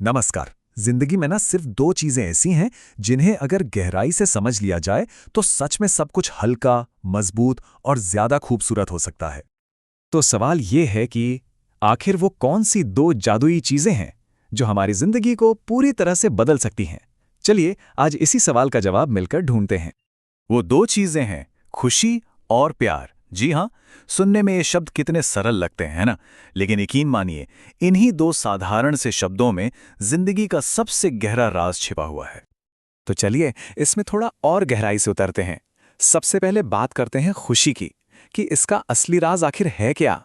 नमस्कार। जिंदगी में ना सिर्फ दो चीजें ऐसी हैं जिन्हें अगर गहराई से समझ लिया जाए तो सच में सब कुछ हल्का, मजबूत और ज्यादा खूबसूरत हो सकता है। तो सवाल ये है कि आखिर वो कौन सी दो जादुई चीजें हैं जो हमारी जिंदगी को पूरी तरह से बदल सकती हैं। चलिए आज इसी सवाल का जवाब मिलकर ढूंढते हैं। वो दो चीजें हैं खुशी और प्यार। जी हाँ, सुनने में ये शब्द कितने सरल लगते हैं, है ना? लेकिन यकीन मानिए, इन्हीं दो साधारण से शब्दों में जिंदगी का सबसे गहरा राज छिपा हुआ है। तो चलिए इसमें थोड़ा और गहराई से उतरते हैं। सबसे पहले बात करते हैं खुशी की, कि इसका असली राज आखिर है क्या।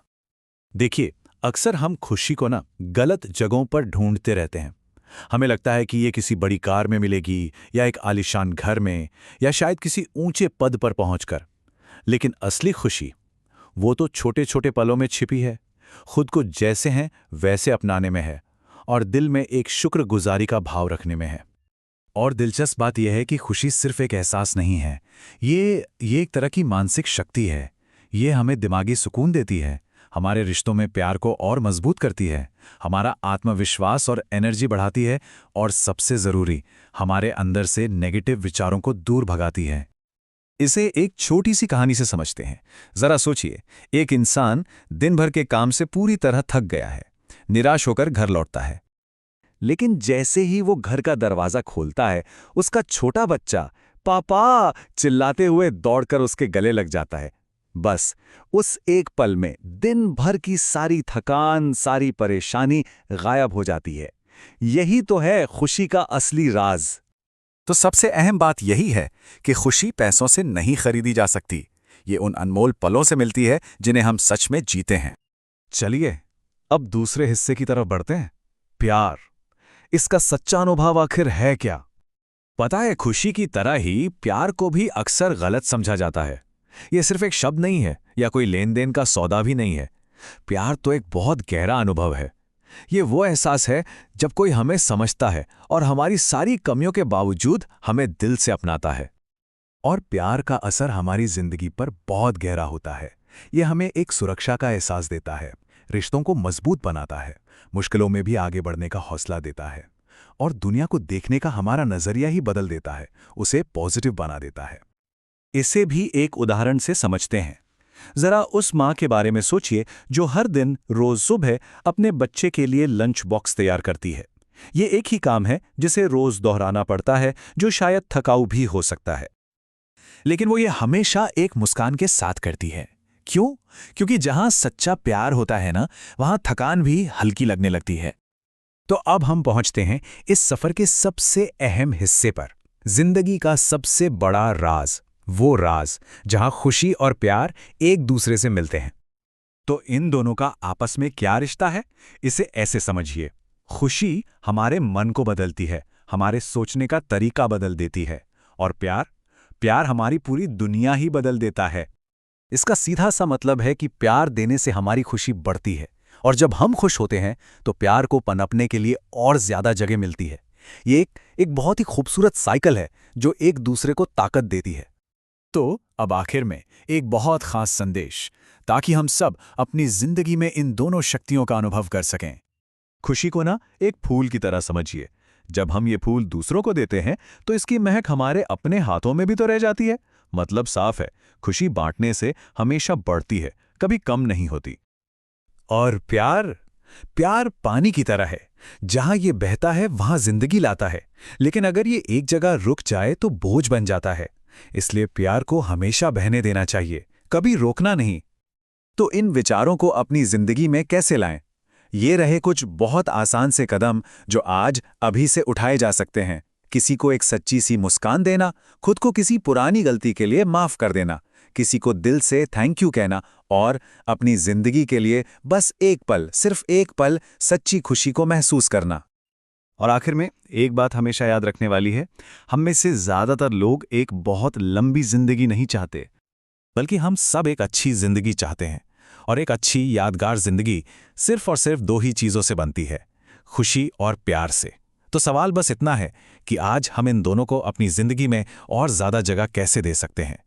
देखिए, अक्सर हम खुशी को ना गलत जगहों पर ढूंढते रहते हैं। हमें लगता है कि ये किसी बड़ी कार में मिलेगी, या एक आलीशान घर में, या शायद किसी ऊंचे पद पर पहुंचकर। लेकिन असली खुशी वो तो छोटे छोटे पलों में छिपी है, खुद को जैसे हैं वैसे अपनाने में है, और दिल में एक शुक्रगुजारी का भाव रखने में है। और दिलचस्प बात यह है कि खुशी सिर्फ एक एहसास नहीं है, ये एक तरह की मानसिक शक्ति है। ये हमें दिमागी सुकून देती है, हमारे रिश्तों में प्यार को और मजबूत करती है, हमारा आत्मविश्वास और एनर्जी बढ़ाती है, और सबसे जरूरी, हमारे अंदर से नेगेटिव विचारों को दूर भगाती है। इसे एक छोटी सी कहानी से समझते हैं। जरा सोचिए, एक इंसान दिन भर के काम से पूरी तरह थक गया है, निराश होकर घर लौटता है। लेकिन जैसे ही वो घर का दरवाजा खोलता है, उसका छोटा बच्चा पापा चिल्लाते हुए दौड़कर उसके गले लग जाता है। बस उस एक पल में दिन भर की सारी थकान, सारी परेशानी गायब हो जाती है। यही तो है खुशी का असली राज। तो सबसे अहम बात यही है कि खुशी पैसों से नहीं खरीदी जा सकती। ये उन अनमोल पलों से मिलती है जिन्हें हम सच में जीते हैं। चलिए अब दूसरे हिस्से की तरफ बढ़ते हैं, प्यार। इसका सच्चा अनुभव आखिर है क्या? पता है, खुशी की तरह ही प्यार को भी अक्सर गलत समझा जाता है। ये सिर्फ एक शब्द नहीं है, या कोई लेन देन का सौदा भी नहीं है। प्यार तो एक बहुत गहरा अनुभव है। ये वो एहसास है जब कोई हमें समझता है और हमारी सारी कमियों के बावजूद हमें दिल से अपनाता है। और प्यार का असर हमारी जिंदगी पर बहुत गहरा होता है। ये हमें एक सुरक्षा का एहसास देता है, रिश्तों को मजबूत बनाता है, मुश्किलों में भी आगे बढ़ने का हौसला देता है, और दुनिया को देखने का हमारा नजरिया ही बदल देता है, उसे पॉजिटिव बना देता है। इसे भी एक उदाहरण से समझते हैं। जरा उस माँ के बारे में सोचिए जो हर दिन रोज सुबह अपने बच्चे के लिए लंच बॉक्स तैयार करती है। ये एक ही काम है जिसे रोज दोहराना पड़ता है, जो शायद थकाऊ भी हो सकता है, लेकिन वो ये हमेशा एक मुस्कान के साथ करती है। क्यों? क्योंकि जहां सच्चा प्यार होता है ना, वहां थकान भी हल्की लगने लगती है। तो अब हम पहुंचते हैं इस सफर के सबसे अहम हिस्से पर, जिंदगी का सबसे बड़ा राज, वो राज जहां खुशी और प्यार एक दूसरे से मिलते हैं। तो इन दोनों का आपस में क्या रिश्ता है, इसे ऐसे समझिए। खुशी हमारे मन को बदलती है, हमारे सोचने का तरीका बदल देती है, और प्यार हमारी पूरी दुनिया ही बदल देता है। इसका सीधा सा मतलब है कि प्यार देने से हमारी खुशी बढ़ती है, और जब हम खुश होते हैं तो प्यार को पनपने के लिए और ज्यादा जगह मिलती है। ये एक बहुत ही खूबसूरत साइकिल है जो एक दूसरे को ताकत देती है। तो अब आखिर में एक बहुत खास संदेश, ताकि हम सब अपनी जिंदगी में इन दोनों शक्तियों का अनुभव कर सकें। खुशी को ना एक फूल की तरह समझिए। जब हम ये फूल दूसरों को देते हैं तो इसकी महक हमारे अपने हाथों में भी तो रह जाती है। मतलब साफ है, खुशी बांटने से हमेशा बढ़ती है, कभी कम नहीं होती। और प्यार पानी की तरह है, जहां ये बहता है वहां जिंदगी लाता है, लेकिन अगर ये एक जगह रुक जाए तो बोझ बन जाता है। इसलिए प्यार को हमेशा बहने देना चाहिए, कभी रोकना नहीं। तो इन विचारों को अपनी जिंदगी में कैसे लाएं? ये रहे कुछ बहुत आसान से कदम जो आज अभी से उठाए जा सकते हैं। किसी को एक सच्ची सी मुस्कान देना, खुद को किसी पुरानी गलती के लिए माफ कर देना, किसी को दिल से थैंक यू कहना, और अपनी जिंदगी के लिए बस एक पल, सिर्फ एक पल सच्ची खुशी को महसूस करना। और आखिर में एक बात हमेशा याद रखने वाली है, हम में से ज्यादातर लोग एक बहुत लंबी जिंदगी नहीं चाहते, बल्कि हम सब एक अच्छी जिंदगी चाहते हैं। और एक अच्छी यादगार जिंदगी सिर्फ और सिर्फ दो ही चीजों से बनती है, खुशी और प्यार से। तो सवाल बस इतना है कि आज हम इन दोनों को अपनी जिंदगी में और ज्यादा जगह कैसे दे सकते हैं।